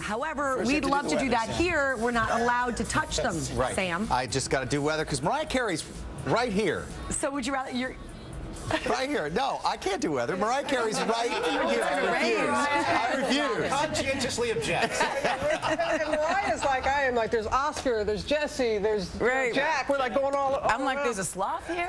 However, we'd love to do that here. We're not allowed to touch them, Right. Sam. I just got to do weather because Mariah Carey's right here. So would you rather... Right here. No, I can't do weather. Mariah Carey's right here. I refuse. Conscientiously objects. And Mariah's like I am. Like, there's Oscar, there's Jesse, there's Jack. We're like going all I'm like, around. there's a sloth here?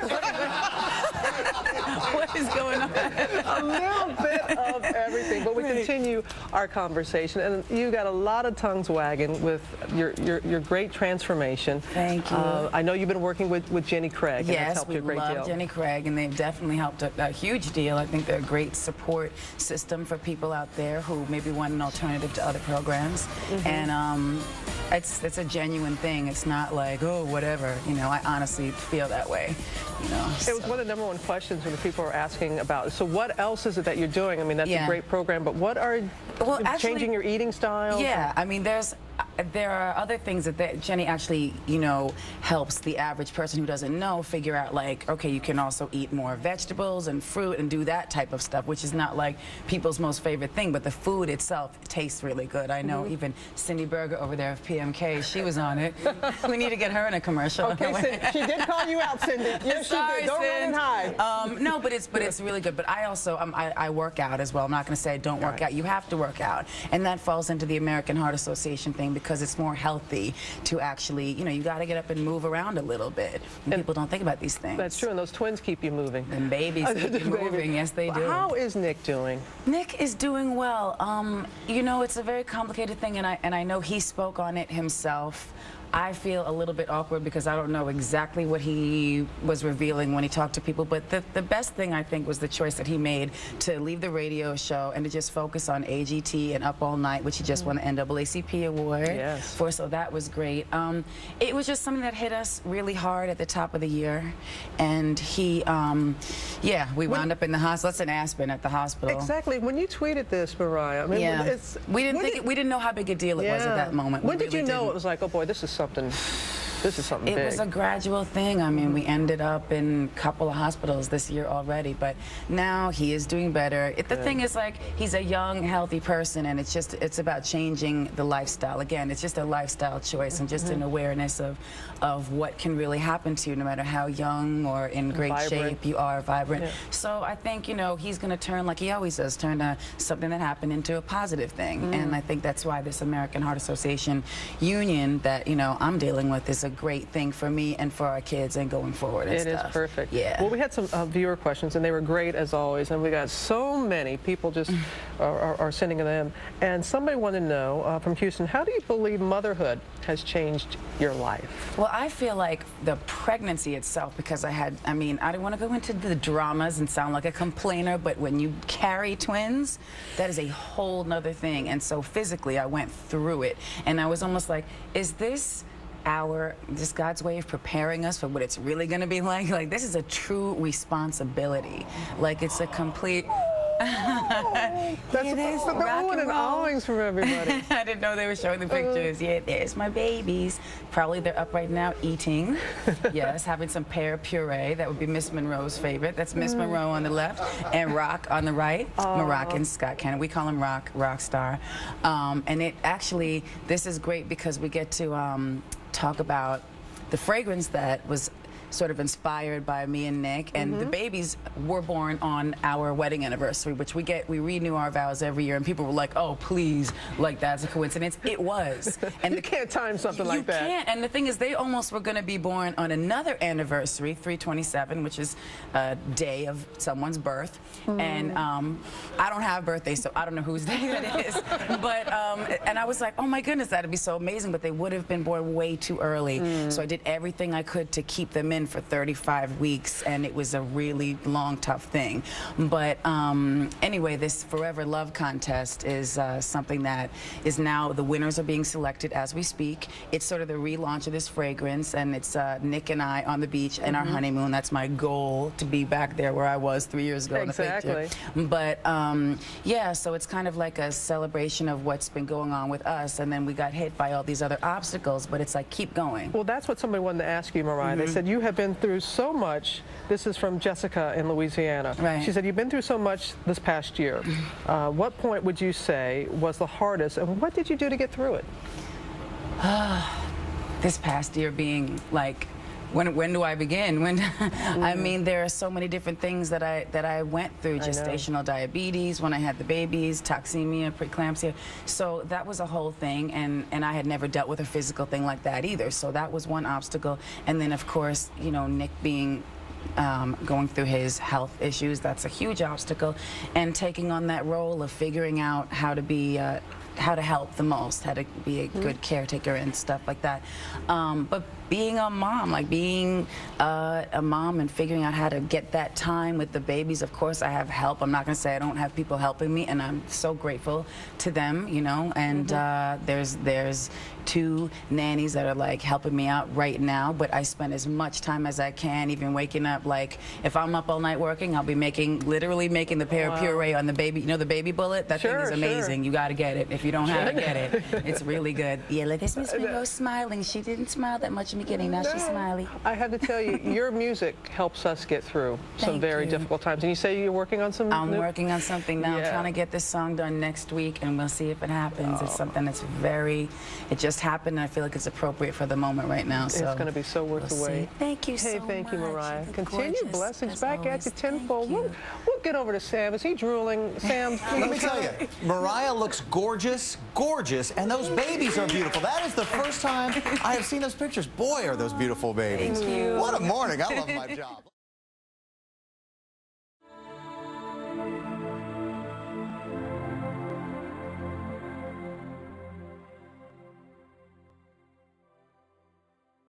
What is going on? A little bit of everything. But we continue our conversation. And you got a lot of tongues wagging with your great transformation. Thank you. I know you've been working with Jenny Craig. And that's Yes, helped we you a great love deal. Jenny Craig, and they've definitely helped a huge deal. I think they're a great support system for people out there who maybe want an alternative to other programs. And it's a genuine thing. It's not like, oh, whatever. You know, I honestly feel that way. You know, It was one of the #1 questions when the people are asking about. So what else is it that you're doing? I mean, that's a great program, but what are changing your eating style? Yeah, I mean, there are other things that Jenny actually, you know, helps the average person who doesn't know figure out, like, okay, you can also eat more vegetables and fruit and do that type of stuff, which is not like people's most favorite thing, but the food itself tastes really good. I know even Cindy Berger over there of PMK, she was on it. We need to get her in a commercial. Okay, Cindy, she did call you out, Cindy. Yes, Sorry, she did. Don't run and hide. No, but it's really good. But I also I work out as well. I'm not going to say I don't work out. You have to work out, and that falls into the American Heart Association thing because it's more healthy to actually, you know, you got to get up and move around a little bit. And people don't think about these things. That's true, and those twins keep you moving. And babies keep you moving. Yes, they do. How is Nick doing? Nick is doing well. You know, it's a very complicated thing, and I know he spoke on it himself. I feel a little bit awkward because I don't know exactly what he was revealing when he talked to people, but the best thing I think was the choice that he made to leave the radio show and to just focus on AGT and Up All Night, which he just won the NAACP award for, so that was great. It was just something that hit us really hard at the top of the year, and he, yeah, we wound up in the hospital. That's in Aspen at the hospital. Exactly. When you tweeted this, Mariah, I mean, we didn't know how big a deal it was at that moment. When did you know it was like, oh boy, this is something big? It was a gradual thing. I mean, we ended up in a couple of hospitals this year already, but now he is doing better. The thing is, like, he's a young, healthy person, and it's about changing the lifestyle. Again, it's just a lifestyle choice and just an awareness of what can really happen to you, no matter how young or in great shape you are, vibrant. So I think, you know, he's going to turn, like he always does, turn something that happened into a positive thing. And I think that's why this American Heart Association union that, you know, I'm dealing with is a great thing for me and for our kids and going forward and stuff. It is perfect. Yeah. Well, we had some viewer questions, and they were great as always, and we got so many people just are sending them. And somebody wanted to know from Houston, how do you believe motherhood has changed your life? Well, I feel like the pregnancy itself, because I mean, I don't want to go into the dramas and sound like a complainer, but when you carry twins, that is a whole nother thing. And so physically, I went through it, and I was almost like, is this God's way of preparing us for what it's really going to be like? Like, this is a true responsibility. Like, it's a complete... That's the oohing and ahhings from everybody. I didn't know they were showing the pictures. Yeah, there's my babies. Probably they're up right now eating. Yes, having some pear puree. That would be Miss Monroe's favorite. That's Miss Monroe on the left and Rock on the right. Moroccan Scott Cannon. We call him Rock Star. And it actually, this is great because we get to talk about the fragrance that was sort of inspired by me and Nick, and the babies were born on our wedding anniversary, which we renew our vows every year, and people were like, oh, please, like, that's a coincidence. It was. And you can't time something like that. You can't, and the thing is, they almost were going to be born on another anniversary, 3/27, which is a day of someone's birth, and I don't have birthdays, so I don't know whose day that is, but, and I was like, oh my goodness, that'd be so amazing, but they would have been born way too early, so I did everything I could to keep them in for 35 weeks, and it was a really long, tough thing. But anyway, this Forever Love contest is something that is now, the winners are being selected as we speak. It's sort of the relaunch of this fragrance, and it's Nick and I on the beach in our honeymoon. That's my goal, to be back there where I was 3 years ago in the picture. But yeah, so it's kind of like a celebration of what's been going on with us, and then we got hit by all these other obstacles, but it's like, keep going. Well, that's what somebody wanted to ask you, Mariah. They said you have been through so much. This is from Jessica in Louisiana. Right. She said, you've been through so much this past year. What point would you say was the hardest, and what did you do to get through it? This past year being like, when do I begin? I mean, there are so many different things that I went through. Gestational diabetes when I had the babies, toxemia, preeclampsia. So that was a whole thing, and I had never dealt with a physical thing like that either. So that was one obstacle. And then, of course, you know, Nick being going through his health issues, that's a huge obstacle. And taking on that role of figuring out how to be how to help the most, how to be a good caretaker and stuff like that. But being a mom, like being a mom and figuring out how to get that time with the babies. Of course, I have help. I'm not going to say I don't have people helping me, and I'm so grateful to them, you know. And there's 2 nannies that are like helping me out right now, but I spend as much time as I can, even waking up. Like if I'm up all night working, I'll be literally making the pear puree on the baby, you know, the baby bullet. That thing is amazing. You got to get it. If you don't have it, get it. It's really good. Yeah, like this Miss Monroe's smiling. She didn't smile that much in the beginning. Now she's smiley. I have to tell you, your music helps us get through some very difficult times. And you say you're working on some I'm working on something now. I'm trying to get this song done next week, and we'll see if it happens. It's something that's it just happened, and I feel like it's appropriate for the moment right now. So it's going to be so worth the wait. Thank you so much. Hey, thank you, Mariah. Continue blessings back always. at you tenfold. We'll get over to Sam. Is he drooling? Sam, let me tell you, Mariah looks gorgeous, gorgeous, and those babies are beautiful. That is the first time I have seen those pictures. Boy, are those beautiful babies. Thank you. What a morning. I love my job.